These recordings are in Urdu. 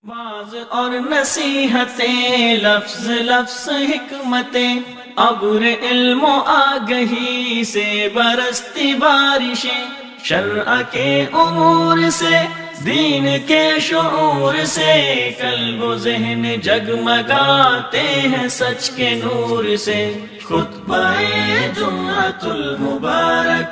واز اور نصیحتیں، لفظ لفظ حکمتیں، ابر علم و آگہی سے برستی بارشیں، شرع کے امور سے، دین کے شعور سے، قلب و ذہن جگمگاتے ہیں سچ کے نور سے۔ خطبہ جمعۃ المبارک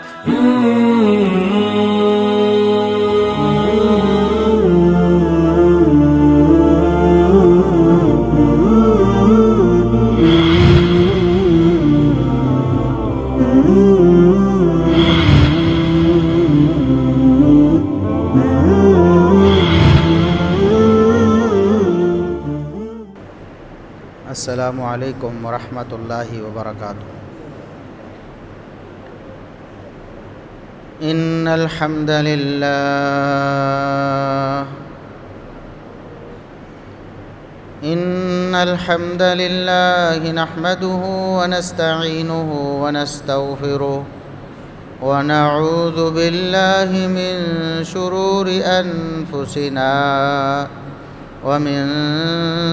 السلام علیکم ورحمۃ اللہ وبرکاتہ۔ ان الحمد للہ نحمده ونستعینه ونستغفره ونعوذ باللہ من شرور انفسنا ومن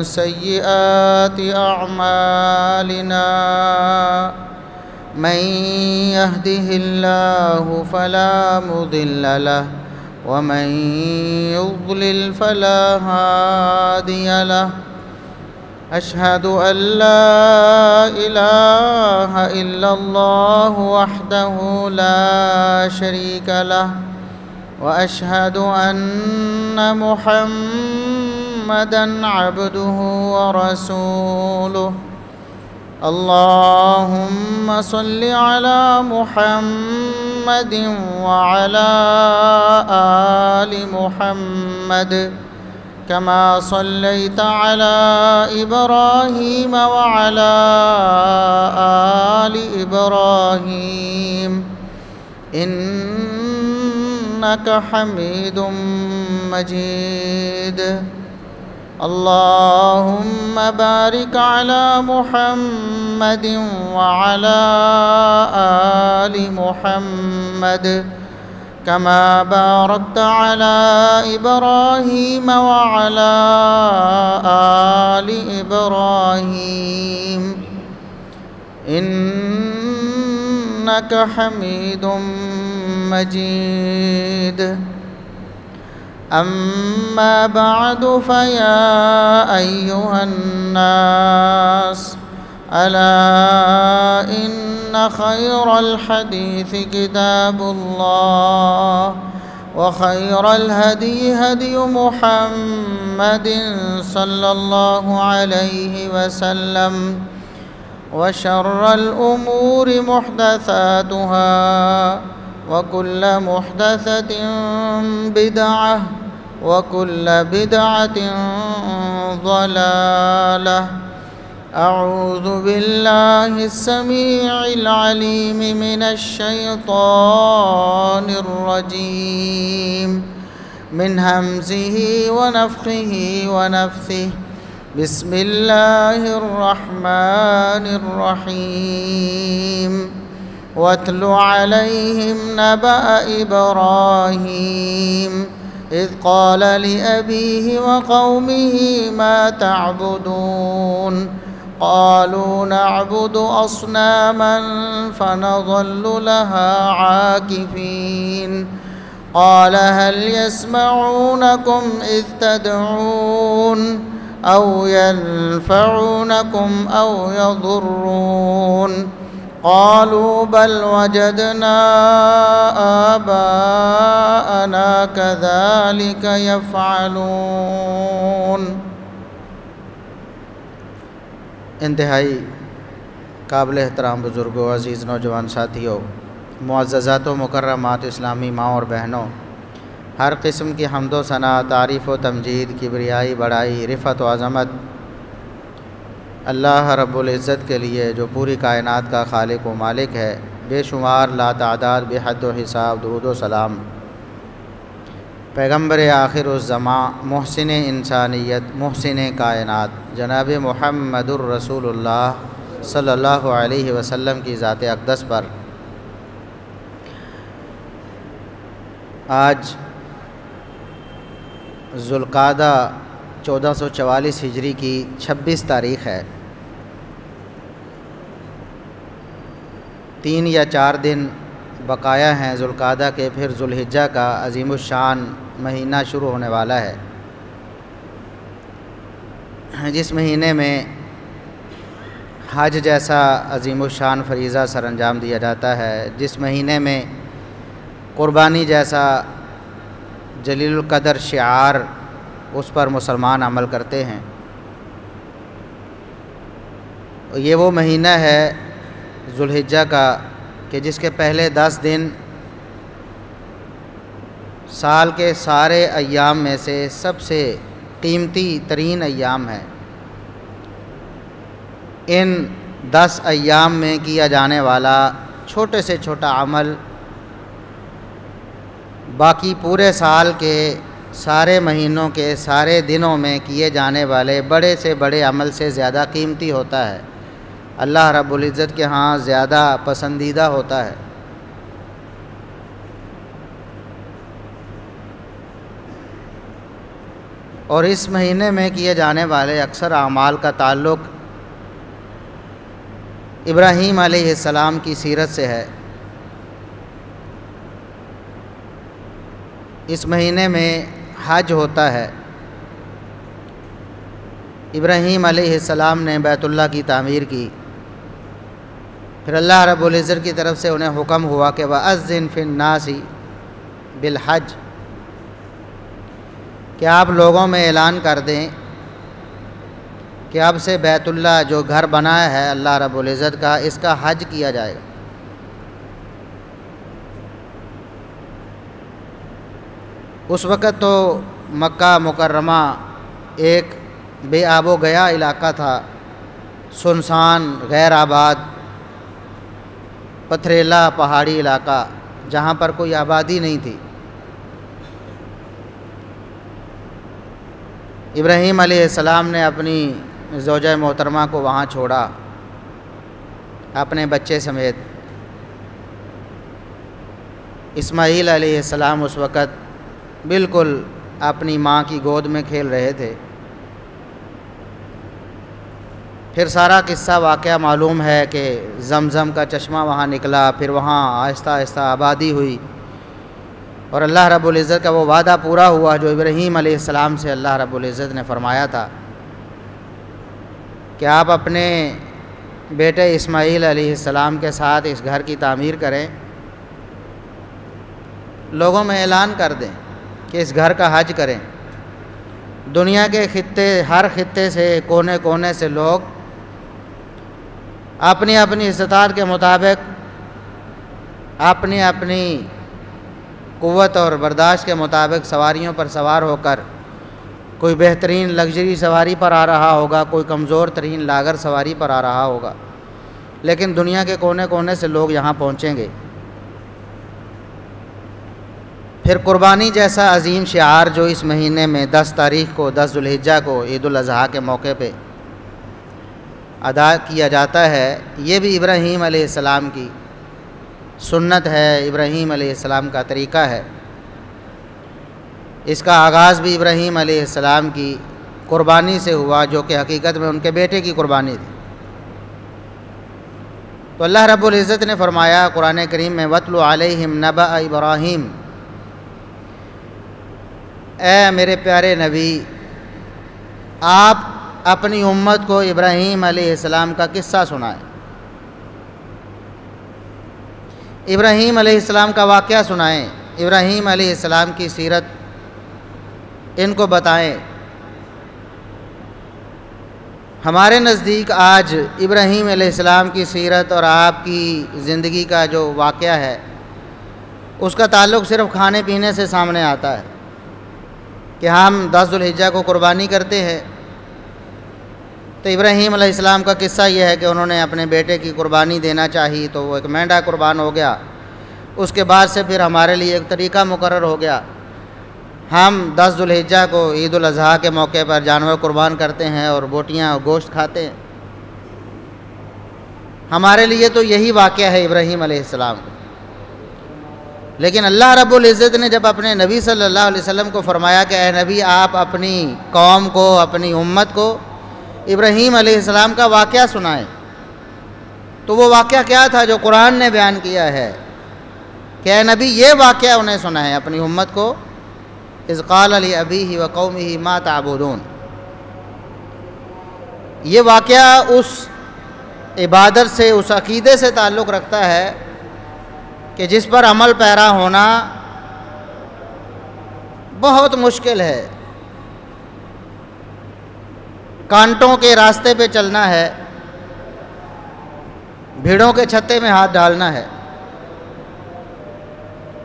سیئات اعمالنا، من يهده الله فلا مضل له ومن يضلل فلا هادي له، اشهد ان لا اله الا الله وحده لا شريك له، واشهد ان محمدًا عبده ورسوله۔ اللهم صل على محمد وعلى آل محمد كما صليت على إبراهيم وعلى آل إبراهيم إنك حميد مجيد۔ اللهم بارك على محمد وعلى آل محمد كما باركت على إبراهيم وعلى آل إبراهيم إنك حميد مجيد۔ أما بعد، فيا أيها الناس، ألا إن خير الحديث كتاب الله، وخير الهدي هدي محمد صلى الله عليه وسلم، وشر الأمور محدثاتها، وكل محدثة بدعة، وكل بدعة ضلالة۔ أعوذ بالله السميع العليم من الشيطان الرجيم، من همزه ونفخه ونفثه، بسم الله الرحمن الرحيم۔ واتل عليهم نبأ إبراهيم إذ قال لأبيه وقومه ما تعبدون، قالوا نعبد أصناما فنظل لها عاكفين، قال هل يسمعونكم إذ تدعون أو ينفعونكم أو يضرون، قالوا بل وجدنا آباءنا كذلك يفعلون۔ انتہائی قابل احترام بزرگوں، عزیز نوجوان ساتھیوں، معززات و مکرمات اسلامی ماں اور بہنوں، ہر قسم کی حمد و ثنا، تعریف و تمجید، کبریائی، بڑائی، رفعت و عظمت اللہ رب العزت کے لیے، جو پوری کائنات کا خالق و مالک ہے۔ بے شمار، لا تعداد، بے حد و حساب درود و سلام پیغمبر آخر الزماں، محسن انسانیت، محسن کائنات، جناب محمد الرسول اللہ صلی اللہ علیہ وسلم کی ذات اقدس پر آج ذوالقعدہ 1444 ہجری کی 26 تاریخ ہے۔ 3 یا 4 دن بقایا ہیں ذوالقعدہ کے، پھر ذوالحجہ کا عظیم الشان مہینہ شروع ہونے والا ہے، جس مہینے میں حج جیسا عظیم الشان فریضہ سر انجام دیا جاتا ہے، جس مہینے میں قربانی جیسا جلیل القدر شعار اس پر مسلمان عمل کرتے ہیں۔ یہ وہ مہینہ ہے ذوالحجہ کا کہ جس کے پہلے 10 دن سال کے سارے ایام میں سے سب سے قیمتی ترین ایام ہیں۔ ان 10 ایام میں کیا جانے والا چھوٹے سے چھوٹا عمل باقی پورے سال کے سارے مہینوں کے سارے دنوں میں کیے جانے والے بڑے سے بڑے عمل سے زیادہ قیمتی ہوتا ہے، اللہ رب العزت کے ہاں زیادہ پسندیدہ ہوتا ہے۔ اور اس مہینے میں کیے جانے والے اکثر اعمال کا تعلق ابراہیم علیہ السلام کی سیرت سے ہے۔ اس مہینے میں حج ہوتا ہے۔ ابراہیم علیہ السلام نے بیت اللہ کی تعمیر کی، پھر اللہ رب العزت کی طرف سے انہیں حکم ہوا کہ وَأَذِّن فِي النَّاسِ بِالْحَجِّ، کہ آپ لوگوں میں اعلان کر دیں کہ اب سے بیت اللہ جو گھر بنایا ہے اللہ رب العزت کا، اس کا حج کیا جائے گا۔ اس وقت تو مکہ مکرمہ ایک بے آب و گیا علاقہ تھا، سنسان غیر آباد پتھریلا پہاڑی علاقہ جہاں پر کوئی آبادی نہیں تھی۔ ابراہیم علیہ السلام نے اپنی زوجہ محترمہ کو وہاں چھوڑا اپنے بچے سمیت۔ اسماعیل علیہ السلام اس وقت بالکل اپنی ماں کی گود میں کھیل رہے تھے۔ پھر سارا قصہ واقعہ معلوم ہے کہ زمزم کا چشمہ وہاں نکلا، پھر وہاں آہستہ آہستہ آبادی ہوئی، اور اللہ رب العزت کا وہ وعدہ پورا ہوا جو ابراہیم علیہ السلام سے اللہ رب العزت نے فرمایا تھا کہ آپ اپنے بیٹے اسماعیل علیہ السلام کے ساتھ اس گھر کی تعمیر کریں، لوگوں میں اعلان کر دیں کہ اس گھر کا حج کریں۔ دنیا کے خطے، ہر خطے سے، کونے کونے سے لوگ اپنی اپنی استطاعت کے مطابق اپنی اپنی قوت اور برداشت کے مطابق سواریوں پر سوار ہو کر، کوئی بہترین لگژری سواری پر آ رہا ہوگا، کوئی کمزور ترین لاگر سواری پر آ رہا ہوگا، لیکن دنیا کے کونے کونے سے لوگ یہاں پہنچیں گے۔ پھر قربانی جیسا عظیم شعار جو اس مہینے میں 10 تاریخ کو، 10 ذوالحجہ کو عید الاضحیٰ کے موقع پہ ادا کیا جاتا ہے، یہ بھی ابراہیم علیہ السلام کی سنت ہے، ابراہیم علیہ السلام کا طریقہ ہے۔ اس کا آغاز بھی ابراہیم علیہ السلام کی قربانی سے ہوا، جو کہ حقیقت میں ان کے بیٹے کی قربانی تھی۔ تو اللہ رب العزت نے فرمایا قرآن کریم میں وَاتْلُ عَلَيْهِمْ نَبَأَ ابراہیم، اے میرے پیارے نبی، آپ اپنی امت کو ابراہیم علیہ السلام کا قصہ سنائیں، ابراہیم علیہ السلام کا واقعہ سنائیں، ابراہیم علیہ السلام کی سیرت ان کو بتائیں۔ ہمارے نزدیک آج ابراہیم علیہ السلام کی سیرت اور آپ کی زندگی کا جو واقعہ ہے اس کا تعلق صرف کھانے پینے سے سامنے آتا ہے کہ ہم 10 ذوالحجہ کو قربانی کرتے ہیں۔ تو ابراہیم علیہ السلام کا قصہ یہ ہے کہ انہوں نے اپنے بیٹے کی قربانی دینا چاہی تو وہ ایک مینڈا قربان ہو گیا۔ اس کے بعد سے پھر ہمارے لیے ایک طریقہ مقرر ہو گیا، ہم 10 ذوالحجہ کو عید الاضحیٰ کے موقع پر جانور قربان کرتے ہیں اور بوٹیاں اور گوشت کھاتے ہیں۔ ہمارے لیے تو یہی واقعہ ہے ابراہیم علیہ السلام کا۔ لیکن اللہ رب العزت نے جب اپنے نبی صلی اللہ علیہ وسلم کو فرمایا کہ اے نبی آپ اپنی قوم کو، اپنی امت کو ابراہیم علیہ السلام کا واقعہ سنائیں، تو وہ واقعہ کیا تھا جو قرآن نے بیان کیا ہے کہ اے نبی یہ واقعہ انہیں سنائیں اپنی امت کو، اذ قال لأبیہ وقومہ ما تعبدون۔ یہ واقعہ اس عبادت سے، اس عقیدے سے تعلق رکھتا ہے کہ جس پر عمل پیرا ہونا بہت مشکل ہے۔ کانٹوں کے راستے پہ چلنا ہے، بھیڑوں کے چھتے میں ہاتھ ڈالنا ہے۔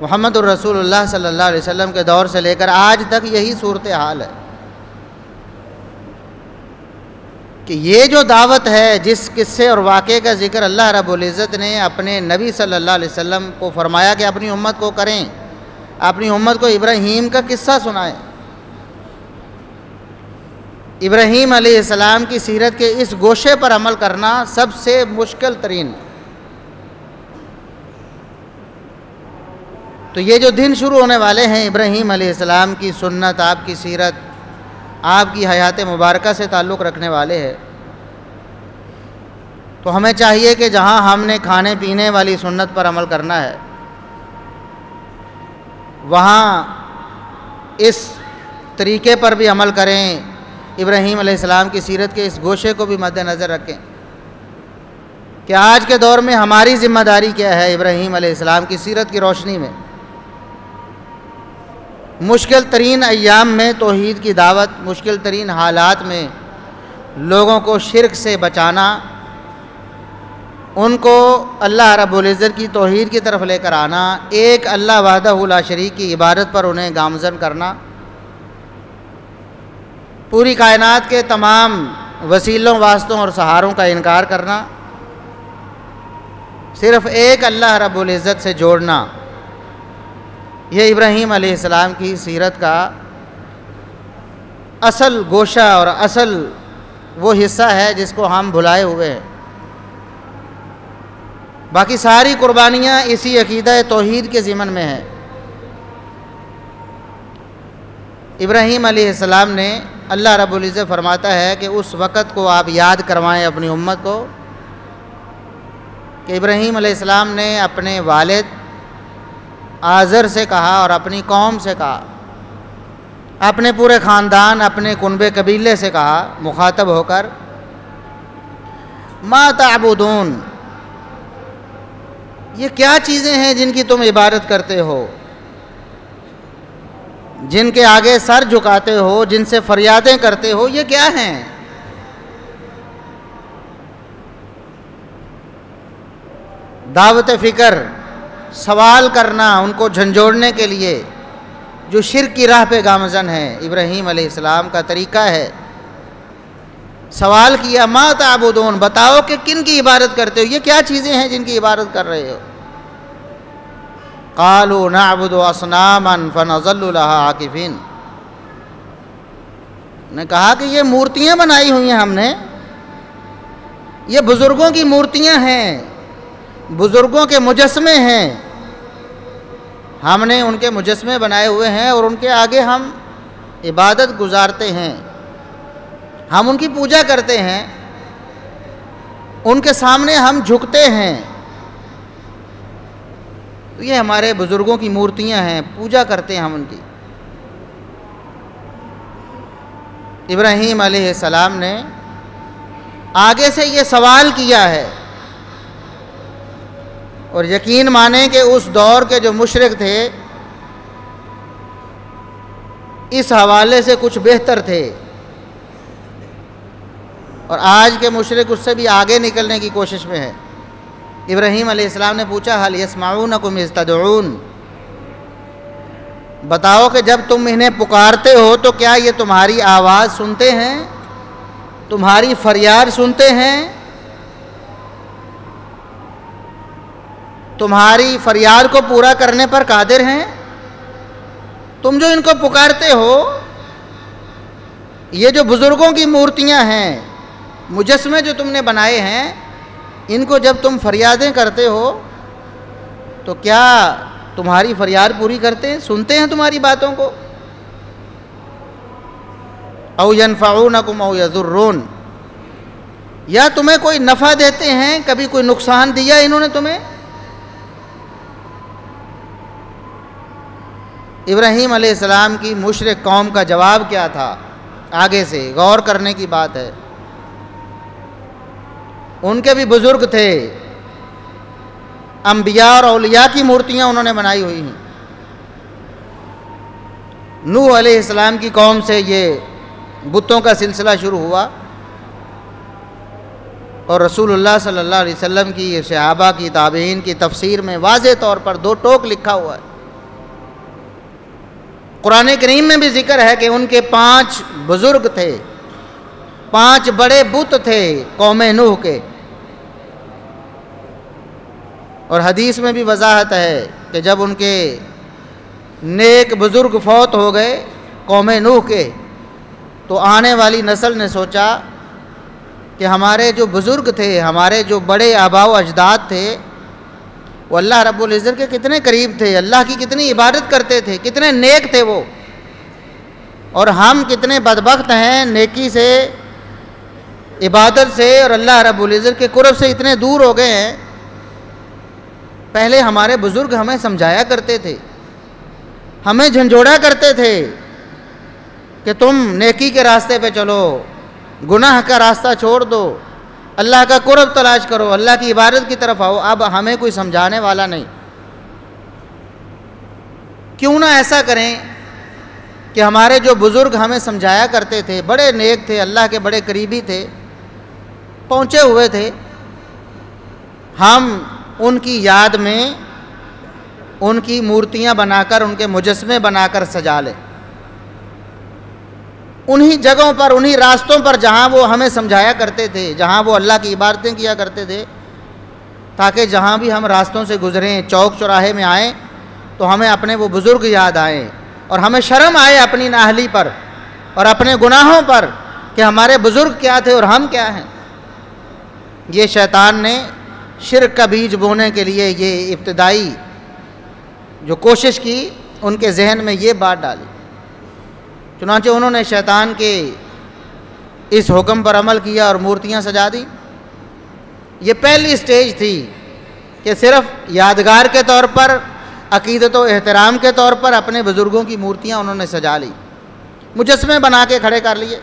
محمد الرسول اللہ صلی اللہ علیہ وسلم کے دور سے لے کر آج تک یہی صورتحال ہے کہ یہ جو دعوت ہے، جس قصے اور واقعے کا ذکر اللہ رب العزت نے اپنے نبی صلی اللہ علیہ وسلم کو فرمایا کہ اپنی امت کو کریں، اپنی امت کو ابراہیم کا قصہ سنائیں۔ ابراہیم علیہ السلام کی سیرت کے اس گوشے پر عمل کرنا سب سے مشکل ترین۔ تو یہ جو دن شروع ہونے والے ہیں ابراہیم علیہ السلام کی سنت، آپ کی سیرت، آپ کی حیات مبارکہ سے تعلق رکھنے والے ہیں، تو ہمیں چاہیے کہ جہاں ہم نے کھانے پینے والی سنت پر عمل کرنا ہے، وہاں اس طریقے پر بھی عمل کریں، ابراہیم علیہ السلام کی سیرت کے اس گوشے کو بھی مد نظر رکھیں کہ آج کے دور میں ہماری ذمہ داری کیا ہے ابراہیم علیہ السلام کی سیرت کی روشنی میں۔ مشکل ترین ایام میں توحید کی دعوت، مشکل ترین حالات میں لوگوں کو شرک سے بچانا، ان کو اللہ رب العزت کی توحید کی طرف لے کر آنا، ایک اللہ وحدہ لا شریک کی عبادت پر انہیں گامزن کرنا، پوری کائنات کے تمام وسیلوں، واسطوں اور سہاروں کا انکار کرنا، صرف ایک اللہ رب العزت سے جوڑنا، یہ ابراہیم علیہ السلام کی سیرت کا اصل گوشہ اور اصل وہ حصہ ہے جس کو ہم بھلائے ہوئے ہیں۔ باقی ساری قربانیاں اسی عقیدہ توحید کے ضمن میں ہیں۔ ابراہیم علیہ السلام نے، اللہ رب العزت فرماتا ہے کہ اس وقت کو آپ یاد کروائیں اپنی امت کو کہ ابراہیم علیہ السلام نے اپنے والد آزر سے کہا اور اپنی قوم سے کہا، اپنے پورے خاندان، اپنے کنبے قبیلے سے کہا مخاطب ہو کر، ما تعبدون، یہ کیا چیزیں ہیں جن کی تم عبادت کرتے ہو، جن کے آگے سر جھکاتے ہو، جن سے فریادیں کرتے ہو، یہ کیا ہیں؟ دعوت فکر، سوال کرنا ان کو جھنجھوڑنے کے لیے جو شرک کی راہ پہ گامزن ہے، ابراہیم علیہ السلام کا طریقہ ہے۔ سوال کیا، ما تعبدون، بتاؤ کہ کن کی عبادت کرتے ہو، یہ کیا چیزیں ہیں جن کی عبادت کر رہے ہو؟ قالوا نعبد اصناما فنظل لها عاکفین، نے کہا کہ یہ مورتیاں بنائی ہوئی ہیں ہم نے، یہ بزرگوں کی مورتیاں ہیں، بزرگوں کے مجسمے ہیں، ہم نے ان کے مجسمے بنائے ہوئے ہیں اور ان کے آگے ہم عبادت گزارتے ہیں، ہم ان کی پوجا کرتے ہیں، ان کے سامنے ہم جھکتے ہیں، تو یہ ہمارے بزرگوں کی مورتیاں ہیں، پوجا کرتے ہیں ہم ان کی۔ ابراہیم علیہ السلام نے آگے سے یہ سوال کیا ہے، اور یقین مانیں کہ اس دور کے جو مشرک تھے اس حوالے سے کچھ بہتر تھے، اور آج کے مشرک اس سے بھی آگے نکلنے کی کوشش میں ہے۔ ابراہیم علیہ السلام نے پوچھا، هل يسمعونكم اذ تدعون، بتاؤ کہ جب تم انہیں پکارتے ہو تو کیا یہ تمہاری آواز سنتے ہیں، تمہاری فریاد سنتے ہیں، تمہاری فریاد کو پورا کرنے پر قادر ہیں؟ تم جو ان کو پکارتے ہو، یہ جو بزرگوں کی مورتیاں ہیں، مجسمے جو تم نے بنائے ہیں، ان کو جب تم فریادیں کرتے ہو تو کیا تمہاری فریاد پوری کرتے ہیں، سنتے ہیں تمہاری باتوں کو؟ او ینفعونکم او یضرون، یا تمہیں کوئی نفع دیتے ہیں، کبھی کوئی نقصان دیا انہوں نے تمہیں؟ ابراہیم علیہ السلام کی مشرک قوم کا جواب کیا تھا؟ آگے سے غور کرنے کی بات ہے۔ ان کے بھی بزرگ تھے، انبیاء اور اولیاء کی مورتیاں انہوں نے بنائی ہوئی ہیں۔ نوح علیہ السلام کی قوم سے یہ بتوں کا سلسلہ شروع ہوا، اور رسول اللہ صلی اللہ علیہ وسلم کی، صحابہ کی، تابعین کی تفسیر میں واضح طور پر 2 ٹوک لکھا ہوا ہے۔ قرآن کریم میں بھی ذکر ہے کہ ان کے 5 بزرگ تھے، 5 بڑے بت تھے قوم نوح کے، اور حدیث میں بھی وضاحت ہے کہ جب ان کے نیک بزرگ فوت ہو گئے قوم نوح کے، تو آنے والی نسل نے سوچا کہ ہمارے جو بزرگ تھے، ہمارے جو بڑے آباء و اجداد تھے، وہ اللہ رب العزت کے کتنے قریب تھے، اللہ کی کتنی عبادت کرتے تھے، کتنے نیک تھے وہ، اور ہم کتنے بدبخت ہیں، نیکی سے، عبادت سے اور اللہ رب العزت کے قرب سے اتنے دور ہو گئے ہیں۔ پہلے ہمارے بزرگ ہمیں سمجھایا کرتے تھے، ہمیں جھنجھوڑا کرتے تھے کہ تم نیکی کے راستے پہ چلو، گناہ کا راستہ چھوڑ دو، اللہ کا قرب تلاش کرو، اللہ کی عبادت کی طرف آؤ۔ اب ہمیں کوئی سمجھانے والا نہیں۔ کیوں نہ ایسا کریں کہ ہمارے جو بزرگ ہمیں سمجھایا کرتے تھے، بڑے نیک تھے، اللہ کے بڑے قریبی تھے، پہنچے ہوئے تھے، ہم ان کی یاد میں ان کی مورتیاں بنا کر، ان کے مجسمے بنا کر سجا لیں، انہی جگہوں پر، انہی راستوں پر جہاں وہ ہمیں سمجھایا کرتے تھے، جہاں وہ اللہ کی عبادتیں کیا کرتے تھے، تاکہ جہاں بھی ہم راستوں سے گزریں، چوک چوراہے میں آئیں، تو ہمیں اپنے وہ بزرگ یاد آئیں، اور ہمیں شرم آئے اپنی نااہلی پر اور اپنے گناہوں پر کہ ہمارے بزرگ کیا تھے اور ہم کیا ہیں۔ یہ شیطان نے شرک کا بیج بونے کے لیے یہ ابتدائی جو کوشش کی، ان کے ذہن میں یہ بات ڈالی، چنانچہ انہوں نے شیطان کے اس حکم پر عمل کیا اور مورتیاں سجا دی۔ یہ پہلی سٹیج تھی کہ صرف یادگار کے طور پر، عقیدت و احترام کے طور پر اپنے بزرگوں کی مورتیاں انہوں نے سجا لی، مجسمے بنا کے کھڑے کر لیے۔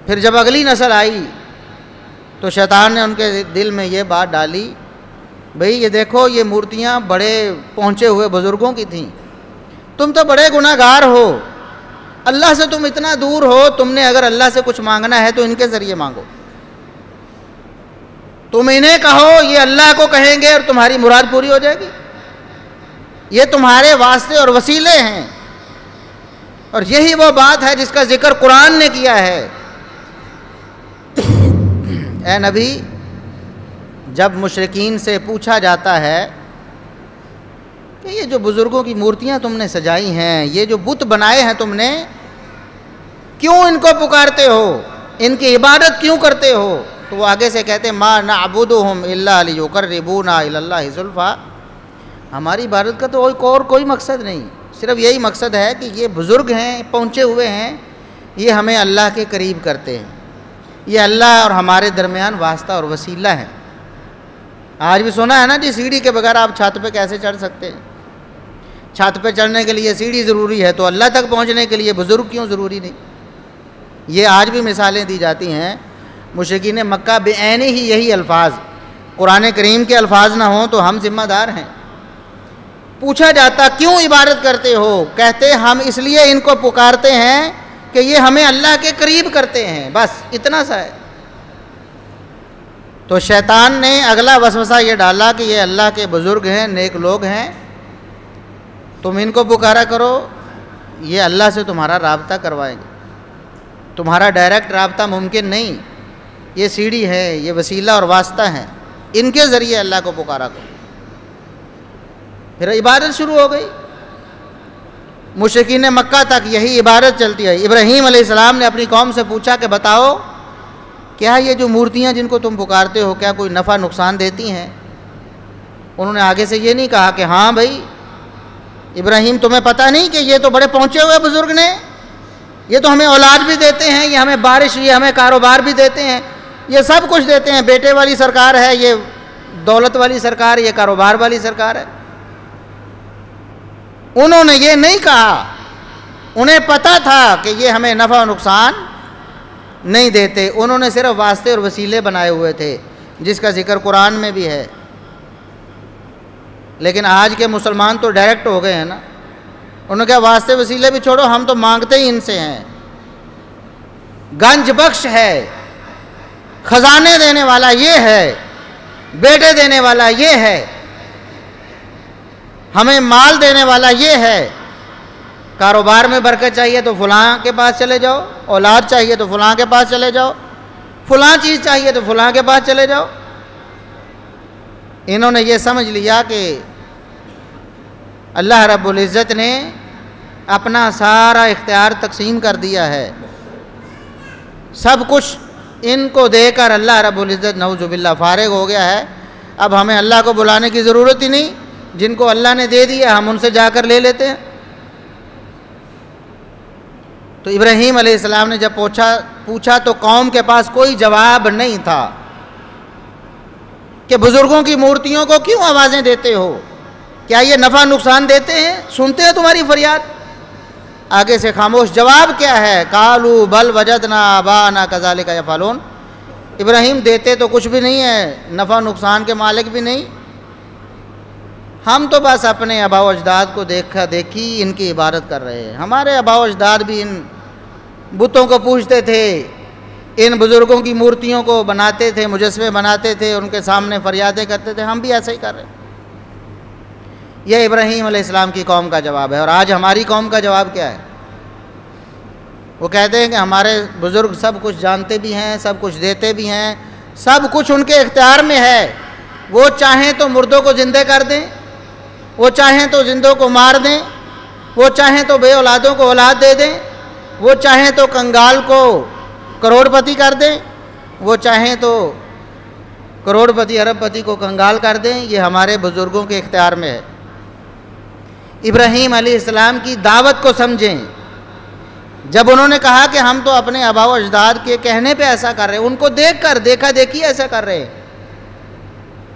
پھر جب اگلی نسل آئی تو شیطان نے ان کے دل میں یہ بات ڈالی، بھئی یہ دیکھو، یہ مورتیاں بڑے پہنچے ہوئے بزرگوں کی تھیں، تم تو بڑے گناہ گار ہو، اللہ سے تم اتنا دور ہو، تم نے اگر اللہ سے کچھ مانگنا ہے تو ان کے ذریعے مانگو، تم انہیں کہو، یہ اللہ کو کہیں گے اور تمہاری مراد پوری ہو جائے گی، یہ تمہارے واسطے اور وسیلے ہیں۔ اور یہی وہ بات ہے جس کا ذکر قرآن نے کیا ہے۔ اے نبی، جب مشرکین سے پوچھا جاتا ہے کہ یہ جو بزرگوں کی مورتیاں تم نے سجائی ہیں، یہ جو بت بنائے ہیں تم نے، کیوں ان کو پکارتے ہو، ان کی عبادت کیوں کرتے ہو؟ تو وہ آگے سے کہتے ہیں ما نعبدہم الا لیقربونا الی اللہ زلفیٰ، ہماری عبادت کا تو اور کوئی مقصد نہیں، صرف یہی مقصد ہے کہ یہ بزرگ ہیں، پہنچے ہوئے ہیں، یہ ہمیں اللہ کے قریب کرتے ہیں، یہ اللہ اور ہمارے درمیان واسطہ اور وسیلہ ہے۔ آج بھی سنا ہے نا جی، سیڑھی کے بغیر آپ چھت پہ کیسے چڑھ سکتے ہیں؟ چھت پہ چڑھنے کے لیے سیڑھی ضروری ہے، تو اللہ تک پہنچنے کے لیے بزرگ کیوں ضروری نہیں؟ یہ آج بھی مثالیں دی جاتی ہیں۔ مشرکین مکہ بعینہ ہی یہی الفاظ، قرآن کریم کے الفاظ نہ ہوں تو ہم ذمہ دار ہیں۔ پوچھا جاتا کیوں عبادت کرتے ہو، کہتے ہم اس لیے ان کو پکارتے ہیں کہ یہ ہمیں اللہ کے قریب کرتے ہیں، بس اتنا سا ہے۔ تو شیطان نے اگلا وسوسہ یہ ڈالا کہ یہ اللہ کے بزرگ ہیں، نیک لوگ ہیں، تم ان کو پکارا کرو، یہ اللہ سے تمہارا رابطہ کروائیں گے، تمہارا ڈائریکٹ رابطہ ممکن نہیں، یہ سیڑھی ہے، یہ وسیلہ اور واسطہ ہیں، ان کے ذریعے اللہ کو پکارا کرو۔ پھر عبادت شروع ہو گئی، مشرکین مکہ تک یہی عبادت چلتی ہے۔ ابراہیم علیہ السلام نے اپنی قوم سے پوچھا کہ بتاؤ، کیا یہ جو مورتیاں جن کو تم پکارتے ہو کیا کوئی نفع نقصان دیتی ہیں؟ انہوں نے آگے سے یہ نہیں کہا کہ ہاں بھائی ابراہیم تمہیں پتہ نہیں کہ یہ تو بڑے پہنچے ہوئے بزرگ نے، یہ تو ہمیں اولاد بھی دیتے ہیں، یہ ہمیں بارش، یہ ہمیں کاروبار بھی دیتے ہیں، یہ سب کچھ دیتے ہیں، بیٹے والی سرکار ہے، یہ دولت والی سرکار، یہ کاروبار والی سرکار ہے۔ انہوں نے یہ نہیں کہا، انہیں پتہ تھا کہ یہ ہمیں نفع و نقصان نہیں دیتے، انہوں نے صرف واسطے اور وسیلے بنائے ہوئے تھے، جس کا ذکر قرآن میں بھی ہے۔ لیکن آج کے مسلمان تو ڈائریکٹ ہو گئے ہیں نا، انہوں نے کہا واسطے وسیلے بھی چھوڑو، ہم تو مانگتے ہی ان سے ہیں، گنج بخش ہے، خزانے دینے والا یہ ہے، بیٹے دینے والا یہ ہے، ہمیں مال دینے والا یہ ہے، کاروبار میں برکت چاہیے تو فلاں کے پاس چلے جاؤ، اولاد چاہیے تو فلاں کے پاس چلے جاؤ، فلاں چیز چاہیے تو فلاں کے پاس چلے جاؤ۔ انہوں نے یہ سمجھ لیا کہ اللہ رب العزت نے اپنا سارا اختیار تقسیم کر دیا ہے، سب کچھ ان کو دے کر اللہ رب العزت نعوذ باللہ فارغ ہو گیا ہے، اب ہمیں اللہ کو بلانے کی ضرورت ہی نہیں، جن کو اللہ نے دے دیا ہم ان سے جا کر لے لیتے ہیں۔ تو ابراہیم علیہ السلام نے جب پوچھا تو قوم کے پاس کوئی جواب نہیں تھا کہ بزرگوں کی مورتیوں کو کیوں آوازیں دیتے ہو، کیا یہ نفع نقصان دیتے ہیں، سنتے ہیں تمہاری فریاد؟ آگے سے خاموش۔ جواب کیا ہے؟ قالوا بل وجدنا آباءنا کذالک یفعلون، ابراہیم دیتے تو کچھ بھی نہیں ہے، نفع نقصان کے مالک بھی نہیں، ہم تو بس اپنے آباء و اجداد کو دیکھا دیکھی ان کی عبادت کر رہے ہیں، ہمارے آباء و اجداد بھی ان بتوں کو پوجتے تھے، ان بزرگوں کی مورتیوں کو بناتے تھے، مجسمے بناتے تھے، ان کے سامنے فریادیں کرتے تھے، ہم بھی ایسے ہی کر رہے ہیں۔ یہ ابراہیم علیہ السلام کی قوم کا جواب ہے۔ اور آج ہماری قوم کا جواب کیا ہے؟ وہ کہتے ہیں کہ ہمارے بزرگ سب کچھ جانتے بھی ہیں، سب کچھ دیتے بھی ہیں، سب کچھ ان کے اختیار میں ہے، وہ چاہیں تو مردوں کو زندہ کر دیں، وہ چاہیں تو زندوں کو مار دیں، وہ چاہیں تو بے اولادوں کو اولاد دے دیں، وہ چاہیں تو کنگال کو کروڑ پتی کر دیں، وہ چاہیں تو کروڑ پتی ارب پتی کو کنگال کر دیں، یہ ہمارے بزرگوں کے اختیار میں ہے۔ ابراہیم علیہ السلام کی دعوت کو سمجھیں، جب انہوں نے کہا کہ ہم تو اپنے آباء و اجداد کے کہنے پہ ایسا کر رہے ہیں، ان کو دیکھ کر دیکھا دیکھی ایسا کر رہے ہیں،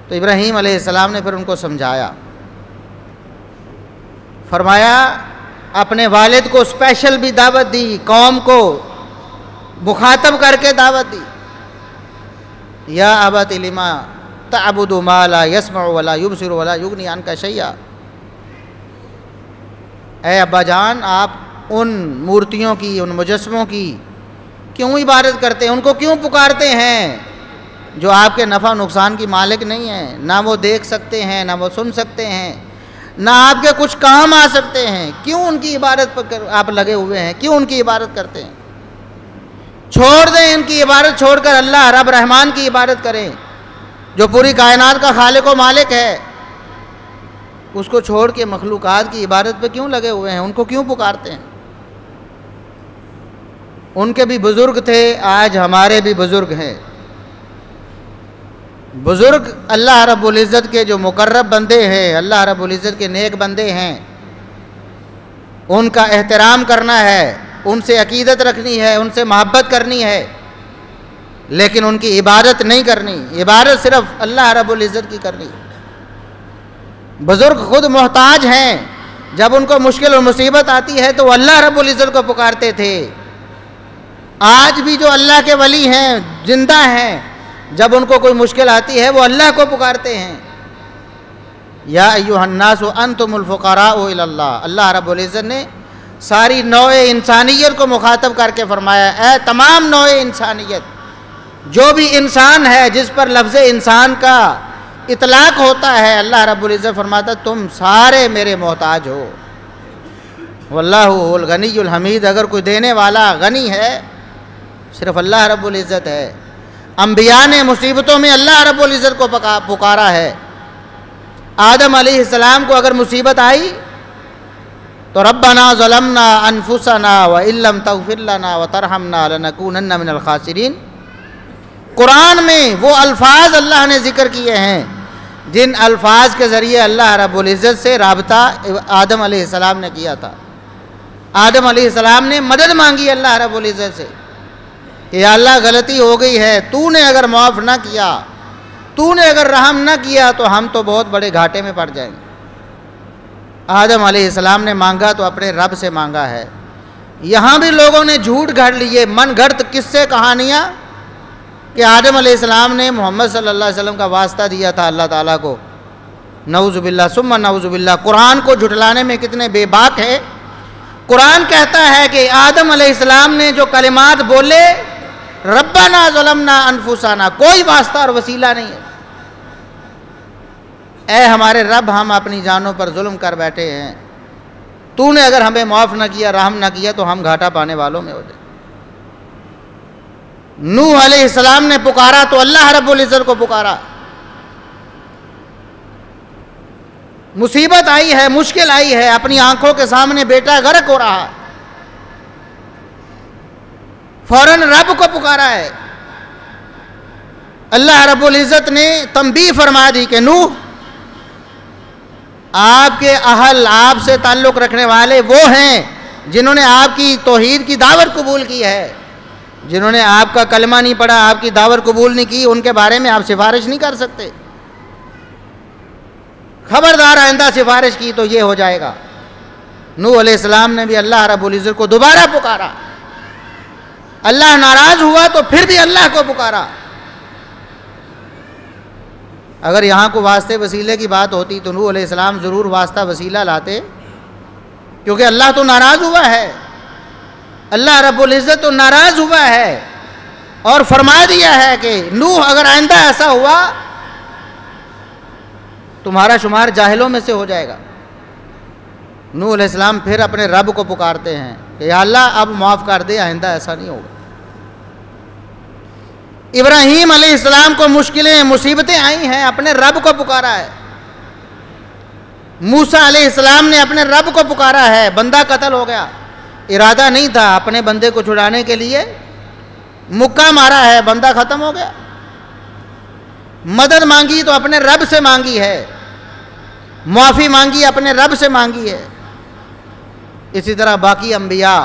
تو ابراہیم علیہ السلام نے پھر ان کو سمجھایا، فرمایا اپنے والد کو اسپیشل بھی دعوت دی، قوم کو مخاطب کر کے دعوت دی، یا ابت لما تعبد ما لا يسمع ولا يبصر ولا يغني عنك شيئا، اے ابا جان آپ ان مورتیوں کی، ان مجسموں کی کیوں عبادت کرتے ہیں، ان کو کیوں پکارتے ہیں جو آپ کے نفع نقصان کی مالک نہیں ہیں، نہ وہ دیکھ سکتے ہیں، نہ وہ سن سکتے ہیں، نہ آپ کے کچھ کام آ سکتے ہیں، کیوں ان کی عبادت پر آپ لگے ہوئے ہیں، کیوں ان کی عبادت کرتے ہیں؟ چھوڑ دیں ان کی عبادت، چھوڑ کر اللہ رب رحمان کی عبادت کریں جو پوری کائنات کا خالق و مالک ہے، اس کو چھوڑ کے مخلوقات کی عبادت پہ کیوں لگے ہوئے ہیں، ان کو کیوں پکارتے ہیں؟ ان کے بھی بزرگ تھے، آج ہمارے بھی بزرگ ہیں، بزرگ اللہ رب العزت کے جو مقرب بندے ہیں، اللہ رب العزت کے نیک بندے ہیں، ان کا احترام کرنا ہے، ان سے عقیدت رکھنی ہے، ان سے محبت کرنی ہے، لیکن ان کی عبادت نہیں کرنی، عبادت صرف اللہ رب العزت کی کرنی۔ بزرگ خود محتاج ہیں، جب ان کو مشکل اور مصیبت آتی ہے تو وہ اللہ رب العزت کو پکارتے تھے۔ آج بھی جو اللہ کے ولی ہیں، زندہ ہیں، جب ان کو کوئی مشکل آتی ہے وہ اللہ کو پکارتے ہیں۔ یا ایھا الناس انتم الفقراء الی اللہ، اللہ رب العزت نے ساری نوع انسانیت کو مخاطب کر کے فرمایا، اے تمام نوع انسانیت، جو بھی انسان ہے جس پر لفظ انسان کا اطلاق ہوتا ہے، اللہ رب العزت فرماتا تم سارے میرے محتاج ہو۔ واللہ هو الغنی الحمید، اگر کوئی دینے والا غنی ہے صرف اللہ رب العزت ہے۔ انبیاء نے مصیبتوں میں اللہ رب العزت کو پکارا ہے۔ آدم علیہ السلام کو اگر مصیبت آئی تو ربنا ظلمنا انفسنا وان لم تغفر لنا وترحمنا لنکونن من الخاسرین، قرآن میں وہ الفاظ اللہ نے ذکر کیے ہیں جن الفاظ کے ذریعے اللہ رب العزت سے رابطہ آدم علیہ السلام نے کیا تھا۔ آدم علیہ السلام نے مدد مانگی اللہ رب العزت سے کہ یا اللہ غلطی ہو گئی ہے، تو نے اگر معاف نہ کیا، تو نے اگر رحم نہ کیا تو ہم تو بہت بڑے گھاٹے میں پڑ جائیں گے۔ آدم علیہ السلام نے مانگا تو اپنے رب سے مانگا ہے۔ یہاں بھی لوگوں نے جھوٹ گھڑ لیے، من گھڑت قصے کہانیاں کہ آدم علیہ السلام نے محمد صلی اللہ علیہ وسلم کا واسطہ دیا تھا اللہ تعالیٰ کو۔ نعوذ باللہ ثم نعوذ باللہ۔ قرآن کو جھٹلانے میں کتنے بے باک ہے۔ قرآن کہتا ہے کہ آدم علیہ السلام نے جو کلمات بولے، ربنا ظلمنا انفسنا، کوئی واسطہ اور وسیلہ نہیں ہے۔ اے ہمارے رب، ہم اپنی جانوں پر ظلم کر بیٹھے ہیں، تو نے اگر ہمیں معاف نہ کیا، رحم نہ کیا تو ہم گھاٹا پانے والوں میں ہو جائیں۔ نوح علیہ السلام نے پکارا تو اللہ رب العزت کو پکارا۔ مصیبت آئی ہے، مشکل آئی ہے، اپنی آنکھوں کے سامنے بیٹا غرق ہو رہا، فوراً رب کو پکارا ہے۔ اللہ رب العزت نے تنبیہ فرما دی کہ نوح، آپ کے اہل، آپ سے تعلق رکھنے والے وہ ہیں جنہوں نے آپ کی توحید کی دعوت قبول کی ہے، جنہوں نے آپ کا کلمہ نہیں پڑھا، آپ کی دعوت قبول نہیں کی، ان کے بارے میں آپ سفارش نہیں کر سکتے۔ خبردار آئندہ سفارش کی تو یہ ہو جائے گا۔ نوح علیہ السلام نے بھی اللہ رب العزت کو دوبارہ پکارا۔ اللہ ناراض ہوا تو پھر بھی اللہ کو پکارا۔ اگر یہاں کو واسطے وسیلے کی بات ہوتی تو نوح علیہ السلام ضرور واسطہ وسیلہ لاتے، کیونکہ اللہ تو ناراض ہوا ہے، اللہ رب العزت تو ناراض ہوا ہے اور فرما دیا ہے کہ نوح اگر آئندہ ایسا ہوا تمہارا شمار جاہلوں میں سے ہو جائے گا۔ نوح علیہ السلام پھر اپنے رب کو پکارتے ہیں کہ یا اللہ اب معاف کر دے، آئندہ ایسا نہیں ہوگا۔ ابراہیم علیہ السلام کو مشکلیں، مصیبتیں آئی ہیں، اپنے رب کو پکارا ہے۔ موسیٰ علیہ السلام نے اپنے رب کو پکارا ہے، بندہ قتل ہو گیا، ارادہ نہیں تھا، اپنے بندے کو چھڑانے کے لیے مکہ مارا ہے، بندہ ختم ہو گیا۔ مدد مانگی تو اپنے رب سے مانگی ہے، معافی مانگی اپنے رب سے مانگی ہے۔ اسی طرح باقی انبیاء،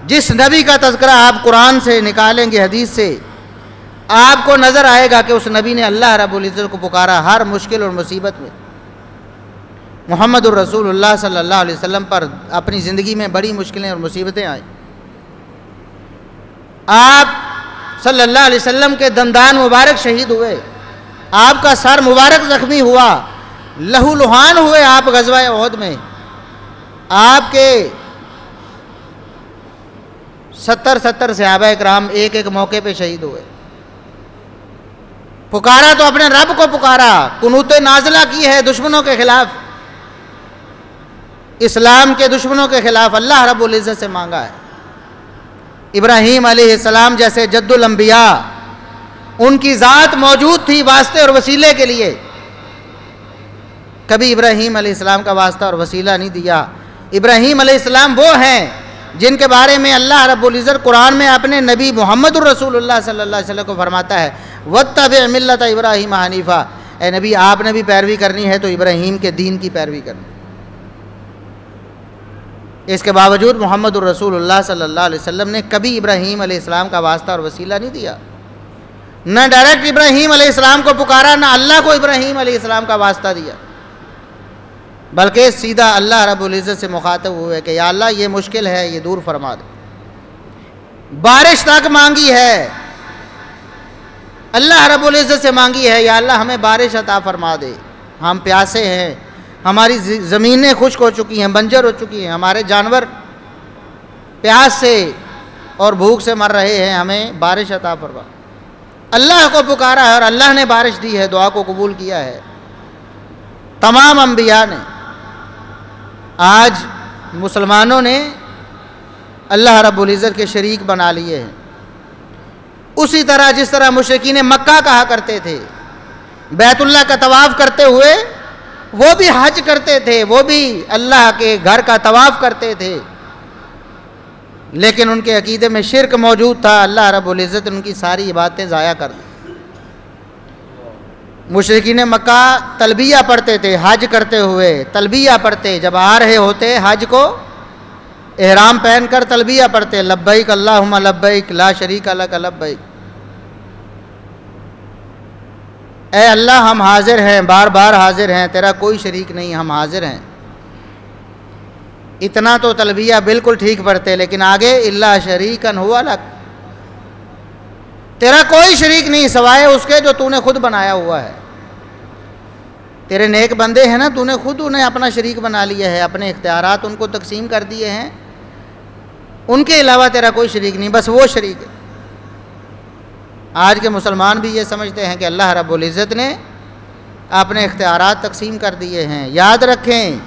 جس نبی کا تذکرہ آپ قرآن سے نکالیں گے، حدیث سے، آپ کو نظر آئے گا کہ اس نبی نے اللہ رب العزت کو پکارا ہر مشکل اور مصیبت میں۔ محمد الرسول اللہ صلی اللہ علیہ وسلم پر اپنی زندگی میں بڑی مشکلیں اور مصیبتیں آئیں۔ آپ صلی اللہ علیہ وسلم کے دندان مبارک شہید ہوئے، آپ کا سر مبارک زخمی ہوا، لہو لہان ہوئے آپ غزوہ احد میں، آپ کے 70 صحابہ کرام ایک ایک موقع پہ شہید ہوئے۔ پکارا تو اپنے رب کو پکارا، قنوت نازلہ کی ہے دشمنوں کے خلاف، اسلام کے دشمنوں کے خلاف اللہ رب العزت سے مانگا ہے۔ ابراہیم علیہ السلام جیسے جد الانبیاء، ان کی ذات موجود تھی واسطے اور وسیلے کے لیے، کبھی ابراہیم علیہ السلام کا واسطہ اور وسیلہ نہیں دیا۔ ابراہیم علیہ السلام وہ ہیں جن کے بارے میں اللہ رب العزت قرآن میں اپنے نبی محمد الرسول اللہ صلی اللہ علیہ وسلم کو فرماتا ہے وَاتَّبِعْ مِلَّةَ ابراہیم حنیفا، اے نبی آپ نے بھی پیروی کرنی ہے تو ابراہیم کے دین کی پیروی کرنی۔ اس کے باوجود محمد الرسول اللہ صلی اللہ علیہ وسلم نے کبھی ابراہیم علیہ السلام کا واسطہ اور وسیلہ نہیں دیا، نہ ڈائریکٹ ابراہیم علیہ السلام کو پکارا، نہ اللہ کو ابراہیم علیہ السلام کا واسطہ دیا، بلکہ سیدھا اللہ رب العزت سے مخاطب ہوئے کہ یا اللہ یہ مشکل ہے، یہ دور فرما دے۔ بارش تک مانگی ہے، اللہ رب العزت سے مانگی ہے، یا اللہ ہمیں بارش عطا فرما دے، ہم پیاسے ہیں، ہماری زمینیں خشک ہو چکی ہیں، بنجر ہو چکی ہیں، ہمارے جانور پیاس سے اور بھوک سے مر رہے ہیں، ہمیں بارش عطا فرما۔ اللہ کو پکارا ہے اور اللہ نے بارش دی ہے، دعا کو قبول کیا ہے۔ تمام انبیاء نے، آج مسلمانوں نے اللہ رب العزت کے شریک بنا لیے ہیں، اسی طرح جس طرح مشرکین مکہ کہا کرتے تھے، بیت اللہ کا طواف کرتے ہوئے وہ بھی حج کرتے تھے، وہ بھی اللہ کے گھر کا طواف کرتے تھے، لیکن ان کے عقیدے میں شرک موجود تھا، اللہ رب العزت ان کی ساری عبادتیں ضائع کر دی۔ مشرکین مکہ تلبیہ پڑھتے تھے حج کرتے ہوئے، تلبیہ پڑھتے، جب آ رہے ہوتے حج کو احرام پہن کر تلبیہ پڑھتے، لبیک اللہم لبیک لا شریک لک لبیک، اے اللہ ہم حاضر ہیں، بار بار حاضر ہیں، تیرا کوئی شریک نہیں، ہم حاضر ہیں۔ اتنا تو تلبیہ بالکل ٹھیک پڑھتے، لیکن آگے الا شریکن ہوا لک، تیرا کوئی شریک نہیں سوائے اس کے جو تو نے خود بنایا ہوا ہے۔ تیرے نیک بندے ہیں نا، تو نے خود انہیں اپنا شریک بنا لیا ہے، اپنے اختیارات ان کو تقسیم کر دیے ہیں، ان کے علاوہ تیرا کوئی شریک نہیں، بس وہ شریک ہے۔ آج کے مسلمان بھی یہ سمجھتے ہیں کہ اللہ رب العزت نے اپنے اختیارات تقسیم کر دیے ہیں۔ یاد رکھیں،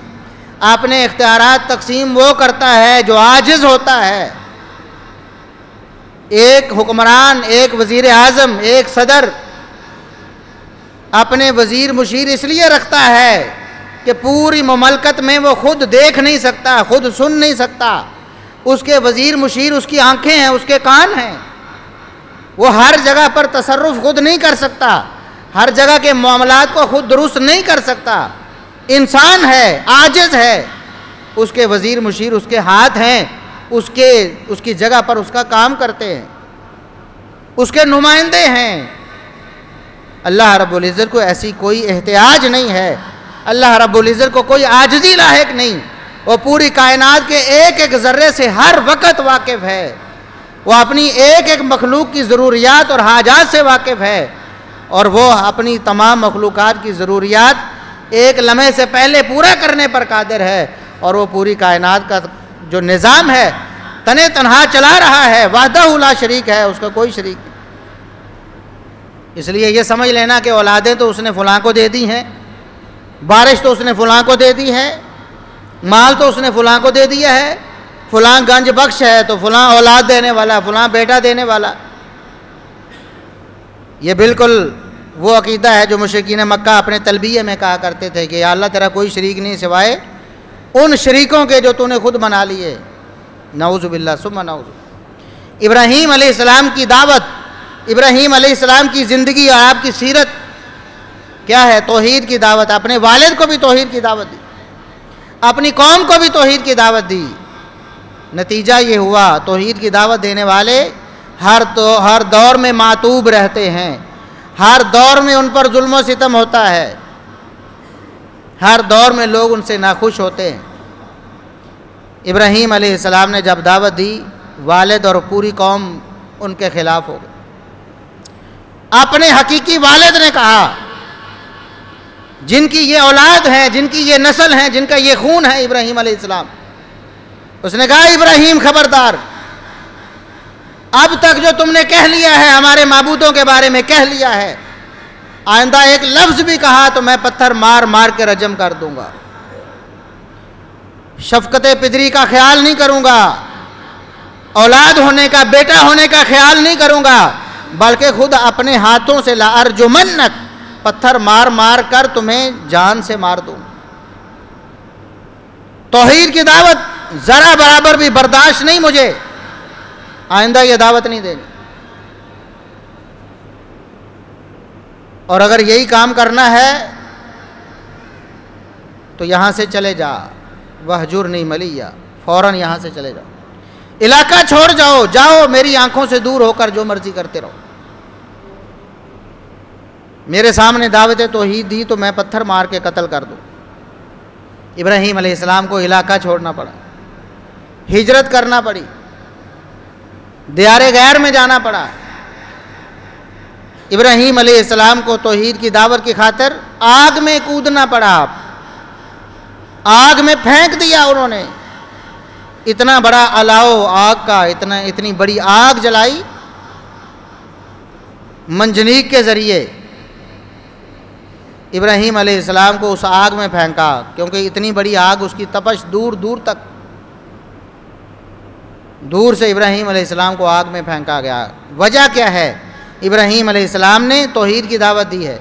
اپنے اختیارات تقسیم وہ کرتا ہے جو عاجز ہوتا ہے۔ ایک حکمران، ایک وزیر اعظم، ایک صدر اپنے وزیر مشیر اس لیے رکھتا ہے کہ پوری مملکت میں وہ خود دیکھ نہیں سکتا، خود سن نہیں سکتا، اس کے وزیر مشیر اس کی آنکھیں ہیں، اس کے کان ہیں، وہ ہر جگہ پر تصرف خود نہیں کر سکتا، ہر جگہ کے معاملات کو خود درست نہیں کر سکتا، انسان ہے، عاجز ہے، اس کے وزیر مشیر اس کے ہاتھ ہیں، اس کی جگہ پر اس کا کام کرتے ہیں، اس کے نمائندے ہیں۔ اللہ رب العزت کو ایسی کوئی احتیاج نہیں ہے، اللہ رب العزت کو کوئی عاجزی لاحق نہیں، وہ پوری کائنات کے ایک ایک ذرے سے ہر وقت واقف ہے، وہ اپنی ایک ایک مخلوق کی ضروریات اور حاجات سے واقف ہے، اور وہ اپنی تمام مخلوقات کی ضروریات ایک لمحے سے پہلے پورا کرنے پر قادر ہے، اور وہ پوری کائنات کا جو نظام ہے تنے تنہا چلا رہا ہے، وحدہ لا شریک ہے، اس کا کوئی شریک نہیں۔ اس لیے یہ سمجھ لینا کہ اولادیں تو اس نے فلاں کو دے دی ہیں، بارش تو اس نے فلاں کو دے دی ہے، مال تو اس نے فلاں کو دے دیا ہے، فلاں گنج بخش ہے تو فلاں اولاد دینے والا، فلاں بیٹا دینے والا، یہ بالکل وہ عقیدہ ہے جو مشرکین مکہ اپنے تلبیہ میں کہا کرتے تھے کہ یا اللہ تیرا کوئی شریک نہیں سوائے ان شریکوں کے جو تو نے خود بنا لیے۔ نعوذ باللہ ثم نعوذ۔ ابراہیم علیہ السلام کی دعوت، ابراہیم علیہ السلام کی زندگی اور آپ کی سیرت کیا ہے؟ توحید کی دعوت۔ اپنے والد کو بھی توحید کی دعوت دی، اپنی قوم کو بھی توحید کی دعوت دی۔ نتیجہ یہ ہوا توحید کی دعوت دینے والے ہر دور میں معتوب رہتے ہیں، ہر دور میں ان پر ظلم و ستم ہوتا ہے، ہر دور میں لوگ ان سے ناخوش ہوتے ہیں۔ ابراہیم علیہ السلام نے جب دعوت دی، والد اور پوری قوم ان کے خلاف ہو گئے۔ اپنے حقیقی والد نے کہا، جن کی یہ اولاد ہے، جن کی یہ نسل ہے، جن کا یہ خون ہے، ابراہیم علیہ السلام، اس نے کہا ابراہیم خبردار، اب تک جو تم نے کہہ لیا ہے ہمارے معبودوں کے بارے میں کہہ لیا ہے، آئندہ ایک لفظ بھی کہا تو میں پتھر مار مار کے رجم کر دوں گا، شفقت پدری کا خیال نہیں کروں گا، اولاد ہونے کا، بیٹا ہونے کا خیال نہیں کروں گا، بلکہ خود اپنے ہاتھوں سے لأرجمنک، پتھر مار مار کر تمہیں جان سے مار دوں۔ توحید کی دعوت ذرا برابر بھی برداشت نہیں مجھے، آئندہ یہ دعوت نہیں دینی، اور اگر یہی کام کرنا ہے تو یہاں سے چلے جا، وہجرنی ملیہ، فوراً یہاں سے چلے جاؤ، علاقہ چھوڑ جاؤ، جاؤ میری آنکھوں سے دور ہو کر جو مرضی کرتے رہو، میرے سامنے دعوت توحید دی تو میں پتھر مار کے قتل کر دوں۔ ابراہیم علیہ السلام کو علاقہ چھوڑنا پڑا، ہجرت کرنا پڑی، دیار غیر میں جانا پڑا۔ ابراہیم علیہ السلام کو توحید کی دعوت کی خاطر آگ میں کودنا پڑا، آگ میں پھینک دیا انہوں نے، اتنا بڑا الاؤ آگ کا، اتنی بڑی آگ جلائی منجنیق کے ذریعے، ابراہیم علیہ السلام کو اس آگ میں پھینکا، کیونکہ اتنی بڑی آگ، اس کی تپش دور دور تک، دور سے ابراہیم علیہ السلام کو آگ میں پھینکا گیا۔ وجہ کیا ہے؟ ابراہیم علیہ السلام نے توحید کی دعوت دی ہے۔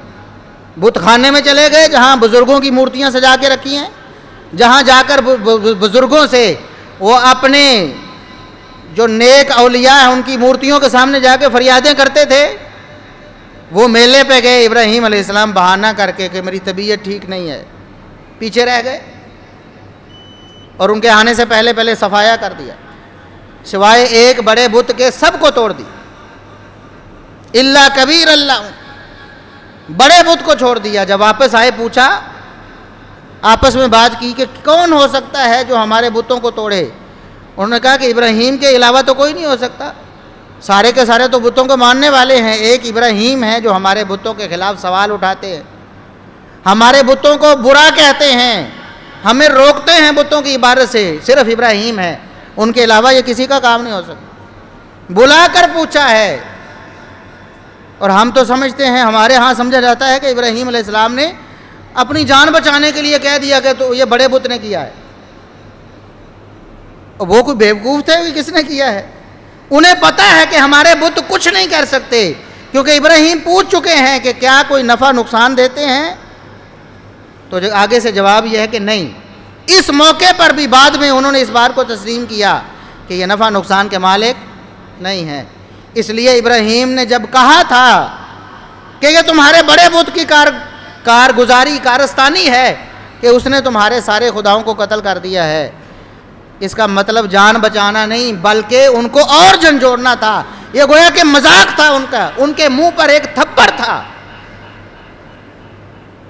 بت خانے میں چلے گئے جہاں بزرگوں کی مورتیاں سجا کے رکھی ہیں، جہاں جا کر بزرگوں سے وہ اپنے جو نیک اولیاء ہیں ان کی مورتیوں کے سامنے جا کے فریادیں کرتے تھے، وہ میلے پہ گئے، ابراہیم علیہ السلام بہانہ کر کے کہ میری طبیعت ٹھیک نہیں ہے، پیچھے رہ گئے اور ان کے آنے سے پہلے پہلے صفایا کر دیا، سوائے ایک بڑے بت کے سب کو توڑ دی، الا کبیر اللہ، بڑے بت کو چھوڑ دیا۔ جب واپس آئے پوچھا، آپس میں بات کی کہ کون ہو سکتا ہے جو ہمارے بتوں کو توڑے؟ انہوں نے کہا کہ ابراہیم کے علاوہ تو کوئی نہیں ہو سکتا، سارے کے سارے تو بتوں کو ماننے والے ہیں، ایک ابراہیم ہے جو ہمارے بتوں کے خلاف سوال اٹھاتے ہیں، ہمارے بتوں کو برا کہتے ہیں، ہمیں روکتے ہیں بتوں کی عبادت سے، صرف ابراہیم ہے، ان کے علاوہ یہ کسی کا کام نہیں ہو سکتا۔ بلا کر پوچھا ہے، اور ہم تو سمجھتے ہیں، ہمارے ہاں سمجھا جاتا ہے کہ ابراہیم علیہ السلام نے اپنی جان بچانے کے لیے کہہ دیا کہ تو یہ بڑے بت نے کیا ہے، اور وہ کوئی بیوقوف تھے کہ کس نے کیا ہے؟ انہیں پتہ ہے کہ ہمارے بت کچھ نہیں کر سکتے، کیونکہ ابراہیم پوچھ چکے ہیں کہ کیا کوئی نفع نقصان دیتے ہیں، تو آگے سے جواب یہ ہے کہ نہیں۔ اس موقع پر بھی بعد میں انہوں نے اس بات کو تسلیم کیا کہ یہ نفع نقصان کے مالک نہیں ہیں۔ اس لیے ابراہیم نے جب کہا تھا کہ یہ تمہارے بڑے بت کی کارگزاری کارستانی ہے کہ اس نے تمہارے سارے خداؤں کو قتل کر دیا ہے، اس کا مطلب جان بچانا نہیں بلکہ ان کو اور جھنجھوڑنا تھا۔ یہ گویا کہ مذاق تھا ان کا، ان کے منہ پر ایک تھپڑ تھا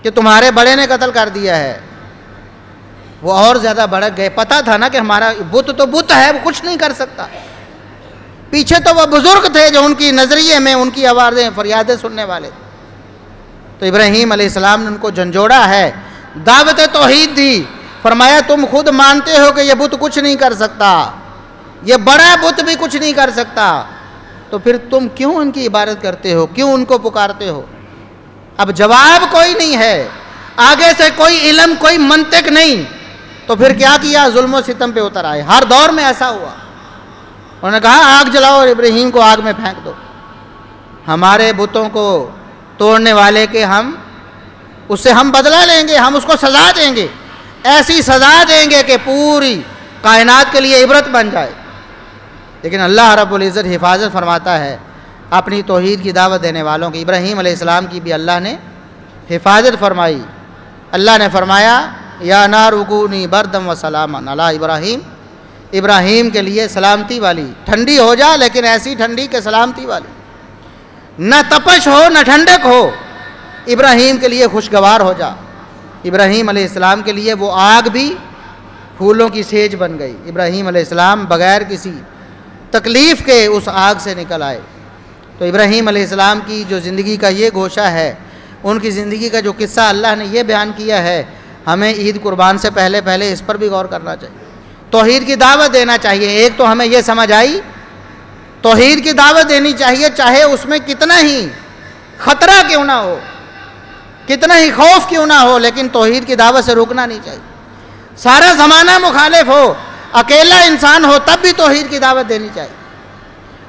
کہ تمہارے بڑے نے قتل کر دیا ہے۔ وہ اور زیادہ بھڑک گئے، پتہ تھا نا کہ ہمارا بت تو بت ہے، وہ کچھ نہیں کر سکتا۔ پیچھے تو وہ بزرگ تھے جو ان کی نظریے میں ان کی آوازیں فریادیں سننے والے، تو ابراہیم علیہ السلام نے ان کو جھنجھوڑا ہے، دعوت توحید دی، فرمایا تم خود مانتے ہو کہ یہ بت کچھ نہیں کر سکتا، یہ بڑا بت بھی کچھ نہیں کر سکتا، تو پھر تم کیوں ان کی عبادت کرتے ہو، کیوں ان کو پکارتے ہو؟ اب جواب کوئی نہیں ہے، آگے سے کوئی علم کوئی منطق نہیں، تو پھر کیا کیا؟ ظلم و ستم پہ اتر آئے۔ ہر دور میں ایسا ہوا، انہوں نے کہا آگ جلاؤ اور ابراہیم کو آگ میں پھینک دو، ہمارے بتوں کو توڑنے والے کے اس سے ہم بدلہ لیں گے، ہم اس کو سزا دیں گے، ایسی سزا دیں گے کہ پوری کائنات کے لیے عبرت بن جائے۔ لیکن اللہ رب العزت حفاظت فرماتا ہے اپنی توحید کی دعوت دینے والوں کی۔ ابراہیم علیہ السلام کی بھی اللہ نے حفاظت فرمائی، اللہ نے فرمایا یا نار کونی بردم و سلاما علی ابراہیم، ابراہیم کے لیے سلامتی والی، ٹھنڈی ہو جا لیکن ایسی ٹھنڈی کہ سلامتی والی، نہ تپش ہو نہ ٹھنڈک ہو، ابراہیم کے لیے خوشگوار ہو جا۔ ابراہیم علیہ السلام کے لیے وہ آگ بھی پھولوں کی سیج بن گئی، ابراہیم علیہ السلام بغیر کسی تکلیف کے اس آگ سے نکل آئے۔ تو ابراہیم علیہ السلام کی جو زندگی کا یہ گوشہ ہے، ان کی زندگی کا جو قصہ اللہ نے یہ بیان کیا ہے، ہمیں عید قربان سے پہلے پہلے اس پر بھی غور کرنا چاہیے، توحید کی دعوت دینا چاہیے۔ ایک تو ہمیں یہ سمجھ آئی توحید کی دعوت دینی چاہیے، چاہے اس میں کتنا ہی خطرہ کیوں نہ ہو، کتنا ہی خوف کیوں نہ ہو، لیکن توحید کی دعوت سے رکنا نہیں چاہیے۔ سارا زمانہ مخالف ہو، اکیلا انسان ہو، تب بھی توحید کی دعوت دینی چاہیے،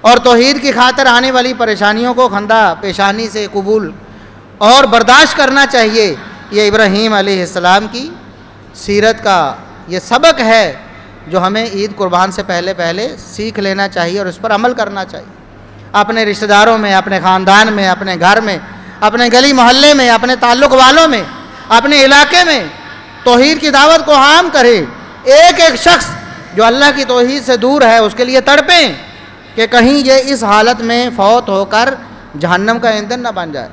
اور توحید کی خاطر آنے والی پریشانیوں کو خندہ پیشانی سے قبول اور برداشت کرنا چاہیے۔ یہ ابراہیم علیہ السلام کی سیرت کا یہ سبق ہے جو ہمیں عید قربان سے پہلے پہلے سیکھ لینا چاہیے اور اس پر عمل کرنا چاہیے۔ اپنے رشتہ داروں میں، اپنے خاندان میں، اپنے گھر میں، اپنے گلی محلے میں، اپنے تعلق والوں میں، اپنے علاقے میں توحید کی دعوت کو عام کرے۔ ایک ایک شخص جو اللہ کی توحید سے دور ہے اس کے لیے تڑپیں کہ کہیں یہ اس حالت میں فوت ہو کر جہنم کا ایندھن نہ بن جائے۔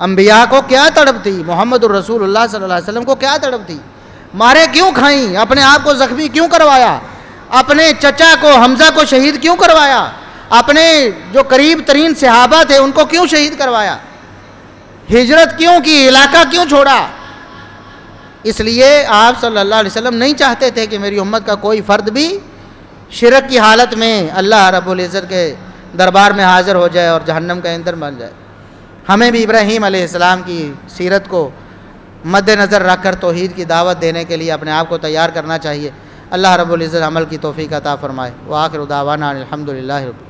انبیاء کو کیا تڑپ تھی، محمد الرسول اللہ صلی اللہ علیہ وسلم کو کیا تڑپ تھی، مارے کیوں کھائیں، اپنے آپ کو زخمی کیوں کروایا، اپنے چچا کو حمزہ کو شہید کیوں کروایا، اپنے جو قریب ترین صحابہ تھے ان کو کیوں شہید کروایا، ہجرت کیوں کی، علاقہ کیوں چھوڑا؟ اس لیے آپ صلی اللہ علیہ وسلم نہیں چاہتے تھے کہ میری امت کا کوئی فرد بھی شرک کی حالت میں اللہ رب العزت کے دربار میں حاضر ہو جائے اور جہنم کا ایندھن بن جائے۔ ہمیں بھی ابراہیم علیہ السلام کی سیرت کو مد نظر رکھ کر توحید کی دعوت دینے کے لیے اپنے آپ کو تیار کرنا چاہیے۔ اللہ رب العزت عمل کی توفیق عطا فرمائے۔ وآخر دعوانا الحمدللہ رب